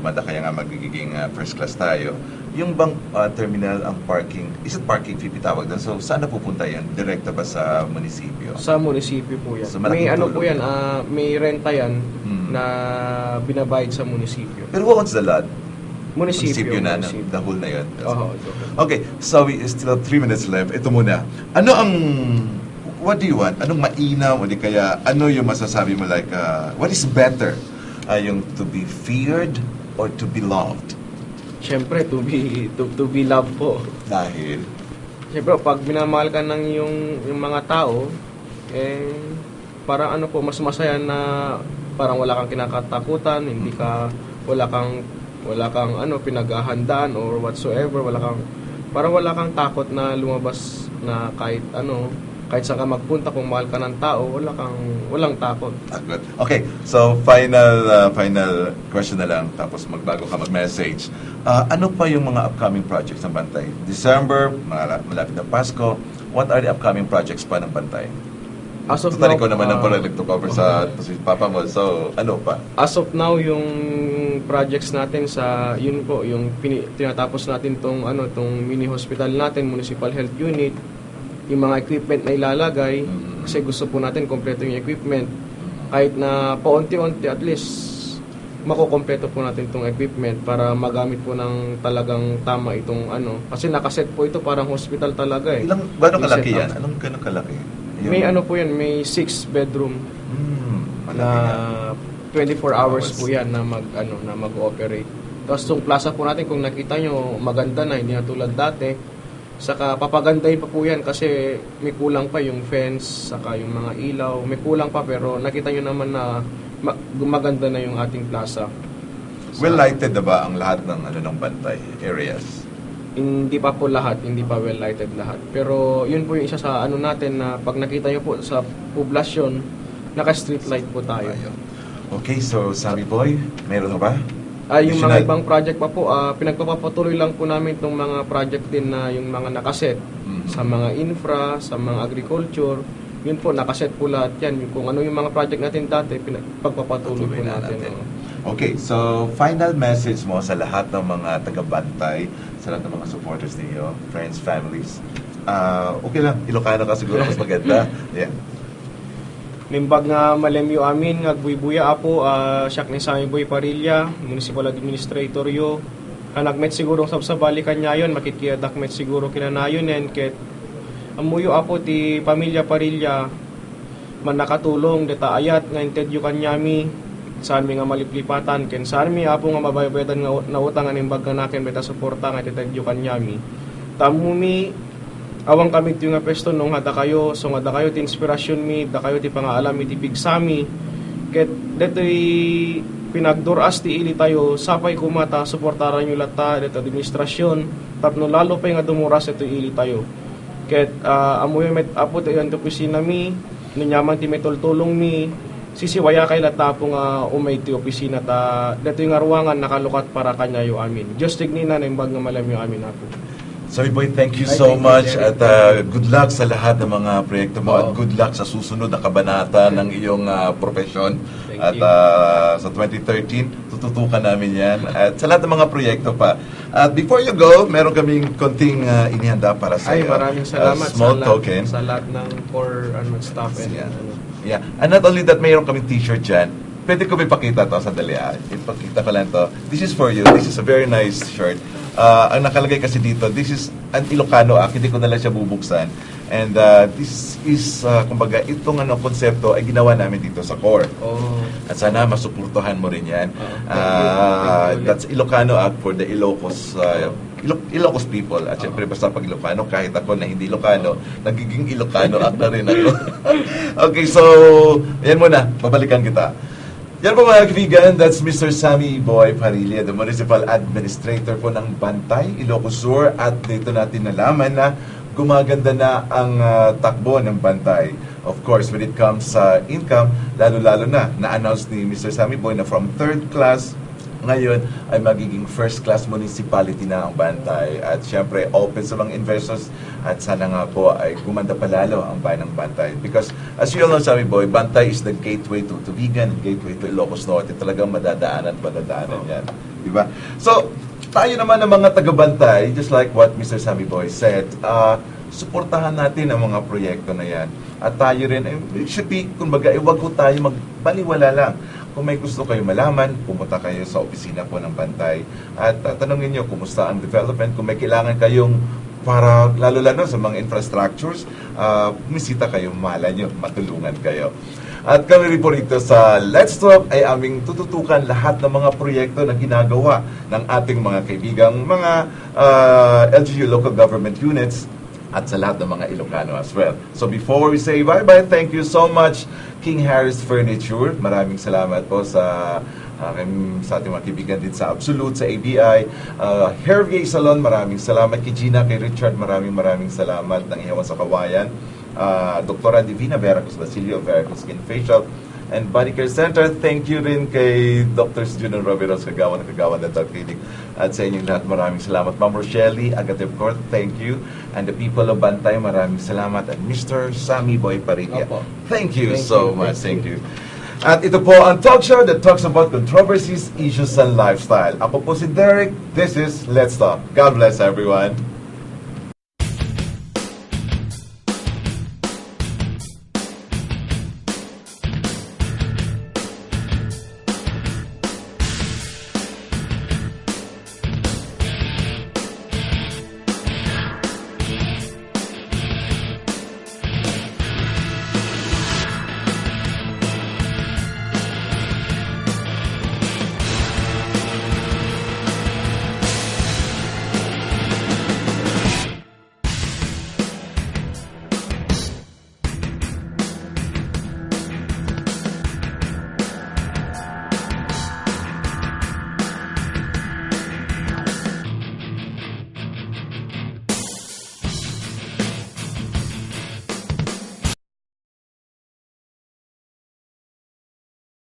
Armada, kaya nga magiging first class tayo. Yung bang terminal, ang parking, is it parking fee tawag doon? So, saan na pupunta yan? Direkta ba sa munisipyo? Sa munisipyo po yan. So, May malaking ano po tulong yan, yan. may renta yan na binabayad sa munisipyo. Pero what owns the lot? Munisipyo na, munisipyo. the whole na yun. Oo. Okay, so we still have 3 minutes left. Ito muna. Ano ang, what do you want? Anong mainam o di kaya, ano yung masasabi mo like, what is better? Yung to be feared or to be loved? Siyempre, to be loved po. Dahil? Siyempre, pag minamahal ka ng yung mga tao, parang ano po, mas masaya na parang wala kang kinakatakutan, wala kang ano, pinaghahandaan or whatsoever, parang wala kang takot na lumabas na kahit saan ka magpunta, kung mahal ka ng tao, walang takot. Good. Okay, so final question na lang, tapos magbago ka mag-message. Ano pa yung mga upcoming projects ng Bantay? December, malapit na Pasko. What are the upcoming projects pa ng Bantay? As of Total, now, ikaw naman ang project to cover sa papa mo. So, ano pa? As of now, yung projects natin yun po, yung tinatapos natin tong mini hospital natin, municipal health unit, yung mga equipment na ilalagay, kasi gusto po natin kompleto yung equipment. Kahit na paunti-unti, at least makukompleto po natin itong equipment para magamit po ng talagang tama itong kasi nakaset po ito parang hospital talaga eh. Gano'ng kalaki yan? Anong gano'ng kalaki? May po yan, may 6 bedroom na 24 hours po yan na mag-ooperate. Tapos itong plaza po natin, kung nakita nyo, maganda na, hindi na tulad dati. Saka papagandahin pa po yan kasi may kulang pa yung fence, saka yung mga ilaw, may kulang pa, pero nakita nyo naman na maganda na yung ating plaza. Well-lighted na ba ang lahat ng Bantay areas? Hindi pa po lahat, hindi pa well-lighted lahat. Pero yun po yung isa sa natin na pag nakita nyo po sa poblasyon, naka-street light po tayo. Okay, so Sammy Boy, meron ba? Yung mga ibang project pa po, pinagpapatuloy lang po namin itong mga project din na yung mga nakaset sa mga infra, sa mga agriculture. Yun po, nakaset po lahat yan. Kung ano yung mga project natin dati, pagpapatuloy po natin. Okay, so final message mo sa lahat ng mga taga-Bantay, sa lahat ng mga supporters ninyo, friends, families. Okay lang, Ilocano ka siguro, mas maganda. Yeah. Nimbag nga malemyo amin, nga buy-buya apo, siyak ni Sammy Boy Parilla, Municipal Administrator yo. Nagmet siguro sa balikan niya yun, makikiyadakmet siguro kinanayon yan, ket amuyo apo ti pamilya Parilla, man nakatulong, deta ayat, nga intedyo kanyami, saan mi nga maliplipatan, ken saan mi apo nga mabaybayadan nga nautang animbag nga nakin, beta suporta nga intedyo kanyami. Tamumi, awang kami ito nga pesto nung hada kayo, so hada kayo ti inspirasyon mi, da kayo ti pangaalam mi ti pigsami, ket deto'y pinagduras ti ili tayo, sapay kumata, suportaran nyo lata, dito administrasyon, tapno lalo pa nga dumuras ito ili tayo. Ket amoy met apo ti yung opisina mi, ninyaman ti metultulong mi, sisiwaya kay lata po nga umay ti opisina ta, deto'y nga ruangan nakalukat para kanyayo amin. Diyos tignina na imbag nga malamyo amin apo. Sammy Boy, thank you so much at good luck sa lahat ng mga proyekto mo at good luck sa susunod na kabanata ng iyong profesyon. At sa 2013, tututukan namin yan at sa lahat ng mga proyekto pa. At before you go, meron kaming konting inihanda para sa iyo. Ay, maraming salamat small token. Sa lahat ng core staff. Yeah. And not only that, mayroon kaming t-shirt dyan. Pwede ko ipakita to, sandali. Ipakita ko lang to. This is for you. This is a very nice shirt. Ang nakalagay kasi dito, this is an Ilocano Act. Hindi ko na lang siya bubuksan. And this is, kumbaga, itong konsepto ay ginawa namin dito sa core. At sana masuportahan mo rin yan. That's Ilocano Act for the Ilocos Ilocos people. At syempre, basta pag Ilocano, kahit ako na hindi Ilocano, nagiging Ilocano Act na rin ako. Okay, so, yan muna. Babalikan kita. Yan po mga kaibigan, that's Mr. Sammy Boy Parilla, the Municipal Administrator po ng Bantay, Ilocos Sur. At dito natin nalaman na gumaganda na ang takbo ng Bantay. Of course, when it comes sa income, lalo-lalo na, na-announce ni Mr. Sammy Boy na from third class ngayon ay magiging first-class municipality na ang Bantay. At syempre, open sa mga investors at sana nga po ay gumanda palalo ang bayan ng Bantay. Because as you all know, Sammy Boy, Bantay is the gateway to Tubigan, gateway to Ilocos Norte. Talagang madadaanan yan. Diba? So, tayo naman ng mga taga-Bantay, just like what Mr. Sammy Boy said, suportahan natin ang mga proyekto na yan. At tayo rin, it should be, kumbaga, huwag ko tayo magbaliwala lang. Kung may gusto kayo malaman, pumunta kayo sa opisina po ng Bantay at tanungin nyo kumusta ang development. Kung may kailangan kayong para, lalo-lalo sa mga infrastructures, bumisita kayo, mahala nyo, matulungan kayo. At kami rin po rito sa Let's Talk ay aming tututukan lahat ng mga proyekto na ginagawa ng ating mga kaibigang mga LGU local government units at sa lahat ng mga Ilocano as well. So before we say bye-bye, thank you so much, King Harris Furniture. Maraming salamat po sa ating mga kaibigan din sa Absolute, sa ABI. Hervey Salon, maraming salamat. Kay Gina, kay Richard, maraming salamat ng Ihawan sa Kawayan. Dr. Divina Veracruz Basilio, Veracruz Skin Facial and Body Care Center. Thank you rin kay Dr. Junon Roberos, Kagawan Dental Clinic. At sa inyong lahat, maraming salamat. Ma'am Rochelle, Agative Court, thank you. And the people of Bantay, maraming salamat. And Mr. Sammy Boy Parilla, thank you so much. Thank you. At ito po ang talk show that talks about controversies, issues, and lifestyle. Ako po si Derek. This is Let's Talk. God bless everyone.